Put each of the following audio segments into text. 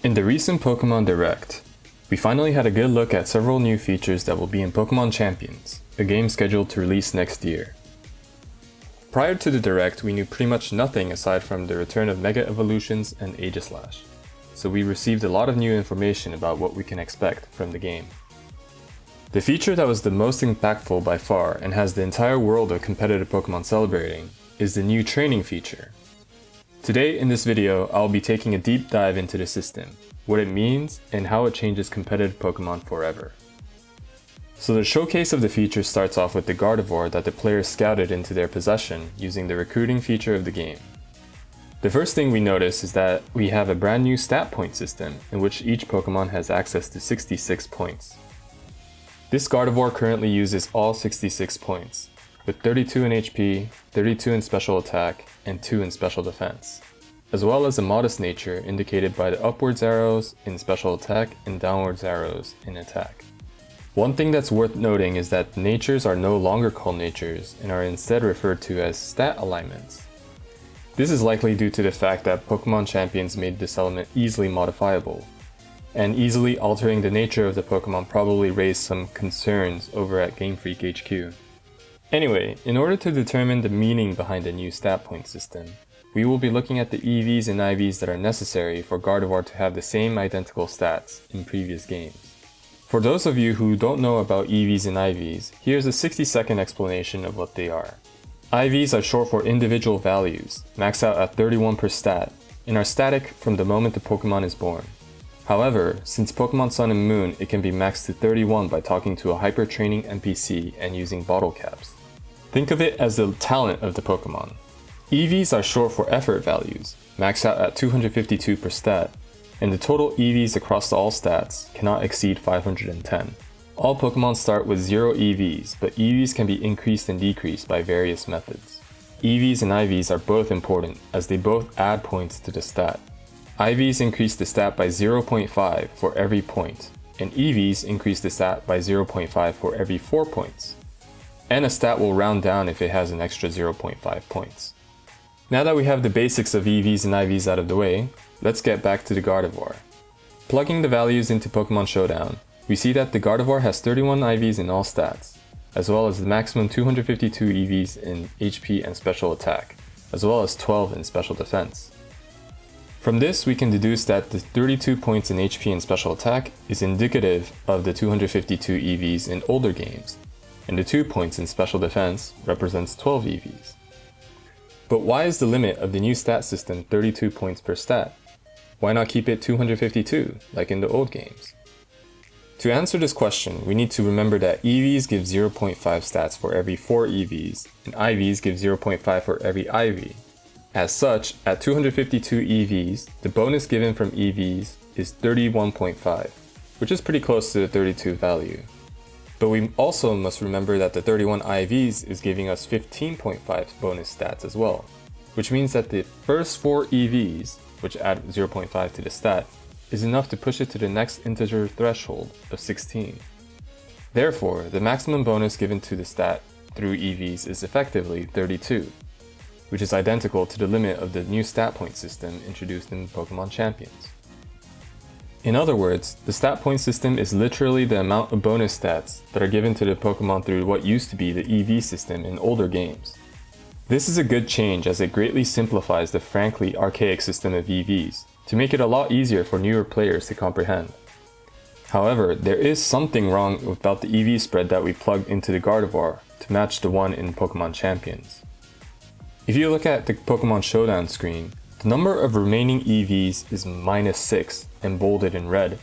In the recent Pokemon Direct, we finally had a good look at several new features that will be in Pokemon Champions, a game scheduled to release next year. Prior to the Direct, we knew pretty much nothing aside from the return of Mega Evolutions and Aegislash, so we received a lot of new information about what we can expect from the game. The feature that was the most impactful by far and has the entire world of competitive Pokemon celebrating is the new training feature. Today in this video, I'll be taking a deep dive into the system, what it means, and how it changes competitive Pokemon forever. So the showcase of the feature starts off with the Gardevoir that the players scouted into their possession using the recruiting feature of the game. The first thing we notice is that we have a brand new stat point system in which each Pokemon has access to 66 points. This Gardevoir currently uses all 66 points, with 32 in HP, 32 in special attack, and 2 in special defense, as well as a modest nature indicated by the upwards arrows in special attack and downwards arrows in attack. One thing that's worth noting is that the natures are no longer called natures and are instead referred to as stat alignments. This is likely due to the fact that Pokemon Champions made this element easily modifiable, and easily altering the nature of the Pokemon probably raised some concerns over at Game Freak HQ. Anyway, in order to determine the meaning behind the new stat point system, we will be looking at the EVs and IVs that are necessary for Gardevoir to have the same identical stats in previous games. For those of you who don't know about EVs and IVs, here's a 60-second explanation of what they are. IVs are short for individual values, max out at 31 per stat, and are static from the moment the Pokemon is born. However, since Pokemon Sun and Moon, it can be maxed to 31 by talking to a hyper training NPC and using bottle caps. Think of it as the talent of the Pokemon. EVs are short for effort values, maxed out at 252 per stat, and the total EVs across all stats cannot exceed 510. All Pokemon start with 0 EVs, but EVs can be increased and decreased by various methods. EVs and IVs are both important as they both add points to the stat. IVs increase the stat by 0.5 for every point, and EVs increase the stat by 0.5 for every 4 points. And a stat will round down if it has an extra 0.5 points. Now that we have the basics of EVs and IVs out of the way, let's get back to the Gardevoir. Plugging the values into Pokemon Showdown, we see that the Gardevoir has 31 IVs in all stats, as well as the maximum 252 EVs in HP and special attack, as well as 12 in special defense. From this, we can deduce that the 32 points in HP and special attack is indicative of the 252 EVs in older games, and the 2 points in special defense represents 12 EVs. But why is the limit of the new stat system 32 points per stat? Why not keep it 252, like in the old games? To answer this question, we need to remember that EVs give 0.5 stats for every 4 EVs, and IVs give 0.5 for every IV. As such, at 252 EVs, the bonus given from EVs is 31.5, which is pretty close to the 32 value. But we also must remember that the 31 IVs is giving us 15.5 bonus stats as well, which means that the first 4 EVs, which add 0.5 to the stat, is enough to push it to the next integer threshold of 16. Therefore, the maximum bonus given to the stat through EVs is effectively 32, which is identical to the limit of the new stat point system introduced in Pokemon Champions. In other words, the stat point system is literally the amount of bonus stats that are given to the Pokemon through what used to be the EV system in older games. This is a good change as it greatly simplifies the frankly archaic system of EVs to make it a lot easier for newer players to comprehend. However, there is something wrong about the EV spread that we plugged into the Gardevoir to match the one in Pokemon Champions. If you look at the Pokemon Showdown screen, the number of remaining EVs is -6 and bolded in red,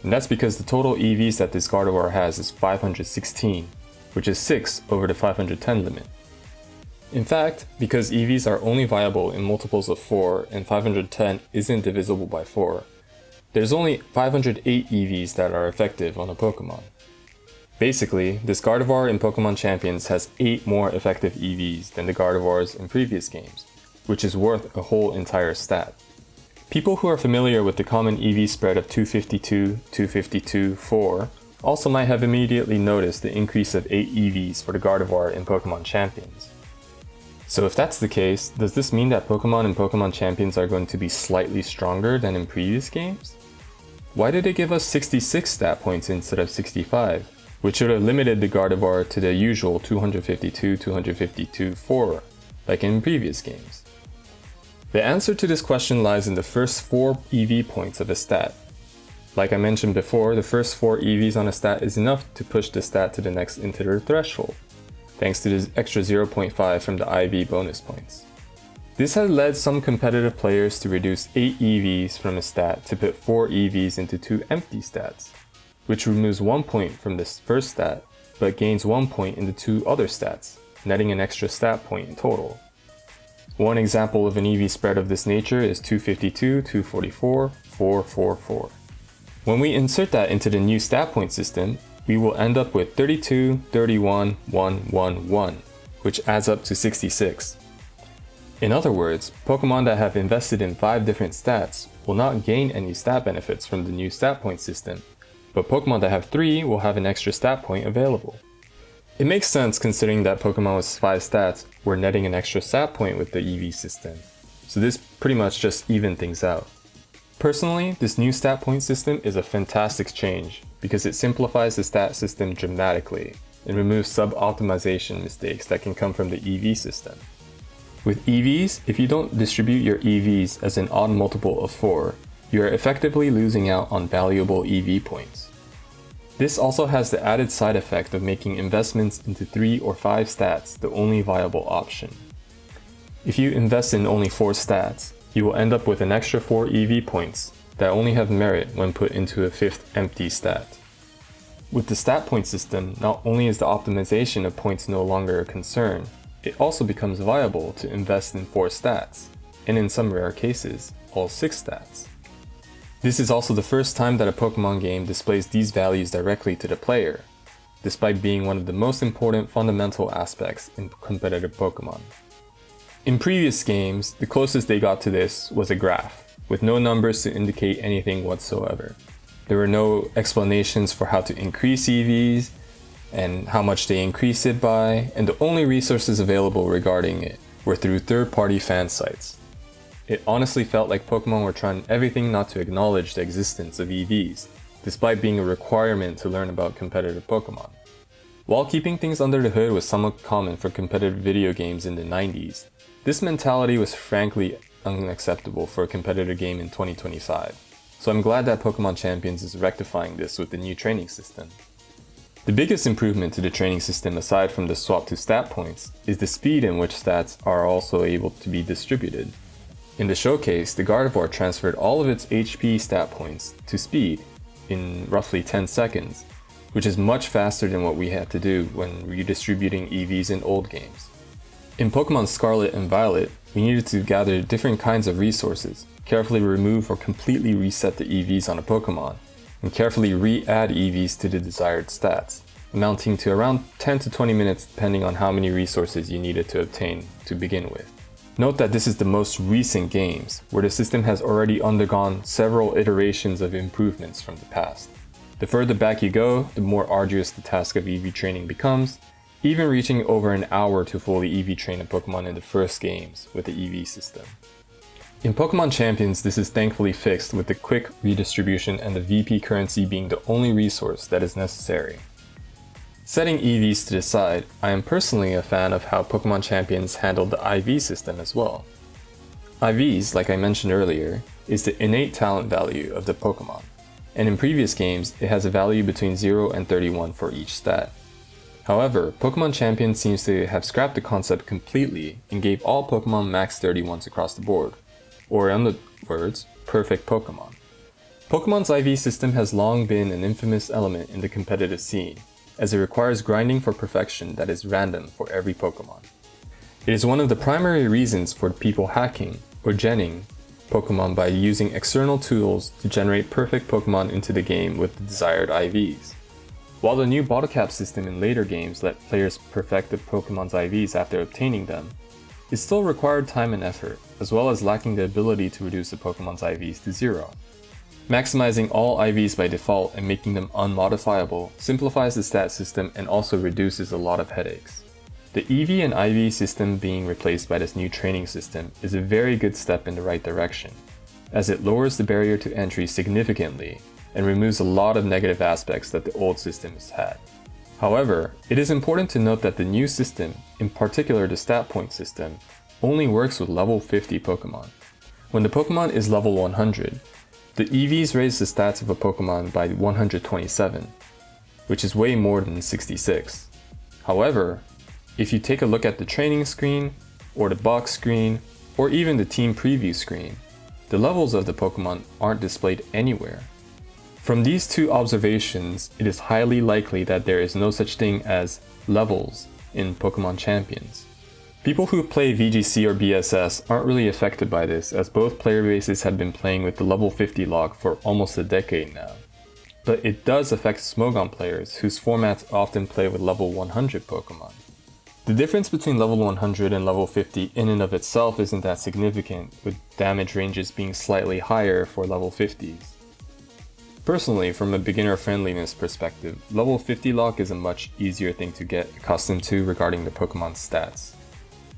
and that's because the total EVs that this Gardevoir has is 516, which is 6 over the 510 limit. In fact, because EVs are only viable in multiples of 4 and 510 isn't divisible by 4, there's only 508 EVs that are effective on a Pokemon. Basically, this Gardevoir in Pokemon Champions has 8 more effective EVs than the Gardevoirs in previous games, which is worth a whole entire stat. People who are familiar with the common EV spread of 252, 252, 4 also might have immediately noticed the increase of 8 EVs for the Gardevoir in Pokemon Champions. So if that's the case, does this mean that Pokemon in Pokemon Champions are going to be slightly stronger than in previous games? Why did it give us 66 stat points instead of 65, which should have limited the Gardevoir to the usual 252, 252, 4, like in previous games? The answer to this question lies in the first 4 EV points of a stat. Like I mentioned before, the first 4 EVs on a stat is enough to push the stat to the next integer threshold, thanks to the extra 0.5 from the IV bonus points. This has led some competitive players to reduce 8 EVs from a stat to put 4 EVs into 2 empty stats, which removes 1 point from this first stat, but gains 1 point in the 2 other stats, netting an extra stat point in total. One example of an EV spread of this nature is 252, 244, 444. When we insert that into the new stat point system, we will end up with 32, 31, 1, 1, 1, which adds up to 66. In other words, Pokemon that have invested in 5 different stats will not gain any stat benefits from the new stat point system, but Pokemon that have 3 will have an extra stat point available. It makes sense considering that Pokemon with 5 stats were netting an extra stat point with the EV system, so this pretty much just evened things out. Personally, this new stat point system is a fantastic change because it simplifies the stat system dramatically and removes sub-optimization mistakes that can come from the EV system. With EVs, if you don't distribute your EVs as an odd multiple of 4, you are effectively losing out on valuable EV points. This also has the added side effect of making investments into 3 or 5 stats the only viable option. If you invest in only 4 stats, you will end up with an extra 4 EV points that only have merit when put into a 5th empty stat. With the stat point system, not only is the optimization of points no longer a concern, it also becomes viable to invest in 4 stats, and in some rare cases, all 6 stats. This is also the first time that a Pokemon game displays these values directly to the player, despite being one of the most important fundamental aspects in competitive Pokemon. In previous games, the closest they got to this was a graph, with no numbers to indicate anything whatsoever. There were no explanations for how to increase EVs, and how much they increase it by, and the only resources available regarding it were through third-party fan sites. It honestly felt like Pokemon were trying everything not to acknowledge the existence of EVs, despite being a requirement to learn about competitive Pokemon. While keeping things under the hood was somewhat common for competitive video games in the 90s, this mentality was frankly unacceptable for a competitive game in 2025, so I'm glad that Pokemon Champions is rectifying this with the new training system. The biggest improvement to the training system aside from the swap to stat points is the speed in which stats are also able to be distributed. In the showcase, the Gardevoir transferred all of its HP stat points to speed in roughly 10 seconds, which is much faster than what we had to do when redistributing EVs in old games. In Pokemon Scarlet and Violet, we needed to gather different kinds of resources, carefully remove or completely reset the EVs on a Pokemon, and carefully re-add EVs to the desired stats, amounting to around 10 to 20 minutes depending on how many resources you needed to obtain to begin with. Note that this is the most recent games, where the system has already undergone several iterations of improvements from the past. The further back you go, the more arduous the task of EV training becomes, even reaching over an hour to fully EV train a Pokemon in the first games with the EV system. In Pokemon Champions, this is thankfully fixed with the quick redistribution and the VP currency being the only resource that is necessary. Setting EVs to the side, I am personally a fan of how Pokemon Champions handled the IV system as well. IVs, like I mentioned earlier, is the innate talent value of the Pokemon, and in previous games it has a value between 0 and 31 for each stat. However, Pokemon Champions seems to have scrapped the concept completely and gave all Pokemon max 31s across the board, or in other words, perfect Pokemon. Pokemon's IV system has long been an infamous element in the competitive scene, as it requires grinding for perfection that is random for every Pokemon. It is one of the primary reasons for people hacking or genning Pokemon by using external tools to generate perfect Pokemon into the game with the desired IVs. While the new bottle cap system in later games let players perfect the Pokemon's IVs after obtaining them, it still required time and effort, as well as lacking the ability to reduce the Pokemon's IVs to 0. Maximizing all IVs by default and making them unmodifiable simplifies the stat system and also reduces a lot of headaches. The EV and IV system being replaced by this new training system is a very good step in the right direction, as it lowers the barrier to entry significantly and removes a lot of negative aspects that the old system has had. However, it is important to note that the new system, in particular the stat point system, only works with level 50 Pokemon. When the Pokemon is level 100, the EVs raise the stats of a Pokemon by 127, which is way more than 66. However, if you take a look at the training screen, or the box screen, or even the team preview screen, the levels of the Pokemon aren't displayed anywhere. From these two observations, it is highly likely that there is no such thing as levels in Pokemon Champions. People who play VGC or BSS aren't really affected by this, as both player bases have been playing with the level 50 lock for almost a decade now. But it does affect Smogon players, whose formats often play with level 100 Pokemon. The difference between level 100 and level 50 in and of itself isn't that significant, with damage ranges being slightly higher for level 50s. Personally, from a beginner friendliness perspective, level 50 lock is a much easier thing to get accustomed to regarding the Pokemon stats.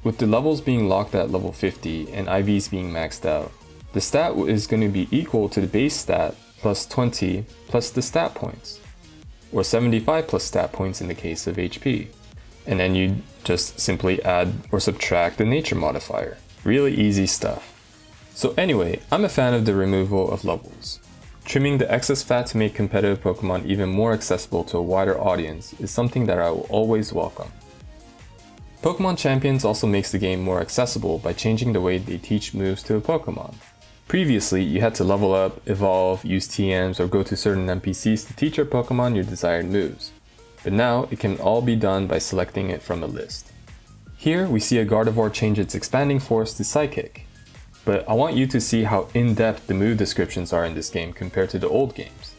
With the levels being locked at level 50 and IVs being maxed out, the stat is going to be equal to the base stat plus 20 plus the stat points, or 75 plus stat points in the case of HP. And then you just simply add or subtract the nature modifier. Really easy stuff. So anyway, I'm a fan of the removal of levels. Trimming the excess fat to make competitive Pokemon even more accessible to a wider audience is something that I will always welcome. Pokemon Champions also makes the game more accessible by changing the way they teach moves to a Pokemon. Previously, you had to level up, evolve, use TMs, or go to certain NPCs to teach your Pokemon your desired moves. But now, it can all be done by selecting it from a list. Here, we see a Gardevoir change its Expanding Force to Psychic. But I want you to see how in-depth the move descriptions are in this game compared to the old games.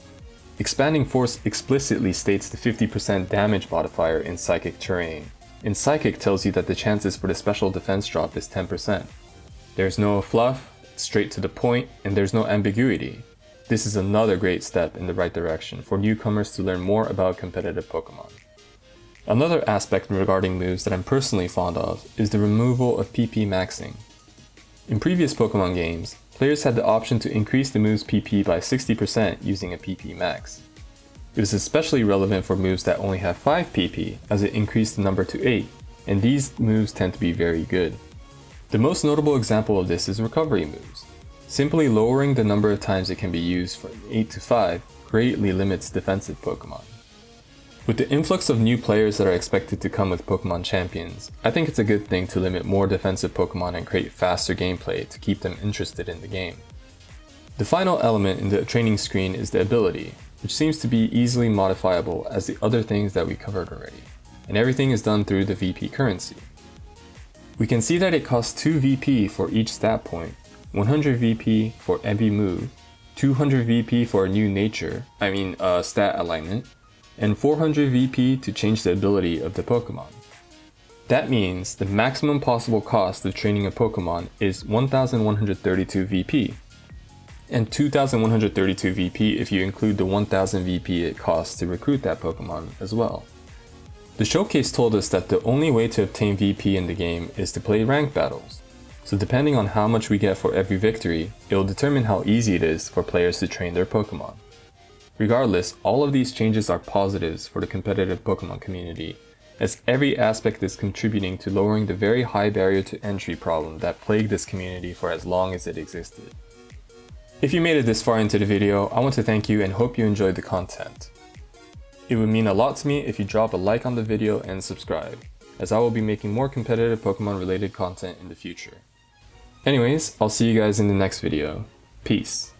Expanding Force explicitly states the 50% damage modifier in Psychic terrain, and Psychic tells you that the chances for the special defense drop is 10%. There's no fluff, it's straight to the point, and there's no ambiguity. This is another great step in the right direction for newcomers to learn more about competitive Pokemon. Another aspect regarding moves that I'm personally fond of is the removal of PP maxing. In previous Pokemon games, players had the option to increase the move's PP by 60% using a PP max. It is especially relevant for moves that only have 5 PP, as it increased the number to 8, and these moves tend to be very good. The most notable example of this is recovery moves. Simply lowering the number of times it can be used from 8 to 5 greatly limits defensive Pokemon. With the influx of new players that are expected to come with Pokemon Champions, I think it's a good thing to limit more defensive Pokemon and create faster gameplay to keep them interested in the game. The final element in the training screen is the ability, which seems to be easily modifiable as the other things that we covered already, and everything is done through the VP currency. We can see that it costs 2 VP for each stat point, 100 VP for every move, 200 VP for a new stat alignment, and 400 VP to change the ability of the Pokemon. That means the maximum possible cost of training a Pokemon is 1132 VP, and 2132 VP if you include the 1000 VP it costs to recruit that Pokemon as well. The showcase told us that the only way to obtain VP in the game is to play ranked battles, so depending on how much we get for every victory, it will determine how easy it is for players to train their Pokemon. Regardless, all of these changes are positives for the competitive Pokemon community, as every aspect is contributing to lowering the very high barrier to entry problem that plagued this community for as long as it existed. If you made it this far into the video, I want to thank you and hope you enjoyed the content. It would mean a lot to me if you drop a like on the video and subscribe, as I will be making more competitive Pokemon related content in the future. Anyways, I'll see you guys in the next video. Peace.